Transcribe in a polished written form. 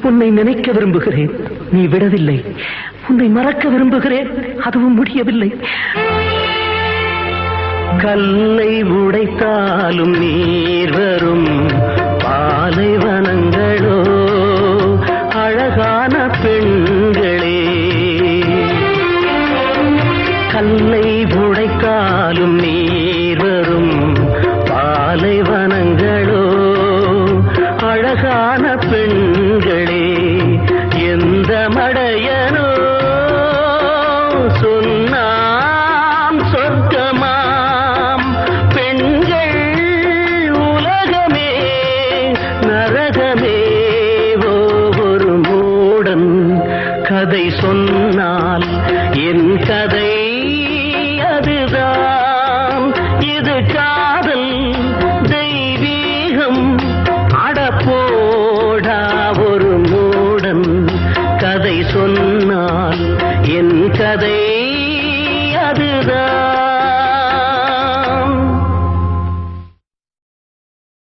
உன்னை நினைக்க விரும்புகிறேன், நீ விடவில்லை. உன்னை மறக்க விரும்புகிறேன், அதுவும் முடியவில்லை. கல்லை உடைத்தாலும் நீர் வரும் பாலைவனங்களோ அழகான பெண்களே. கல்லை உடைத்தாலும் நீர் வரும் பாலைவனங்களோ அழகான பெண்களே. எந்த மடையனோ சொன்னான் சொர்க்கமாம் பெண்கள் உலகமே நரகமே. ஒரு மூடன் கதை சொன்னால் என் கதை அதுதான். இது காதல் தெய்வீகம் அடப்போடா. ஒரு மூடன் கதை சொன்னால் என் கதை அதுதான்.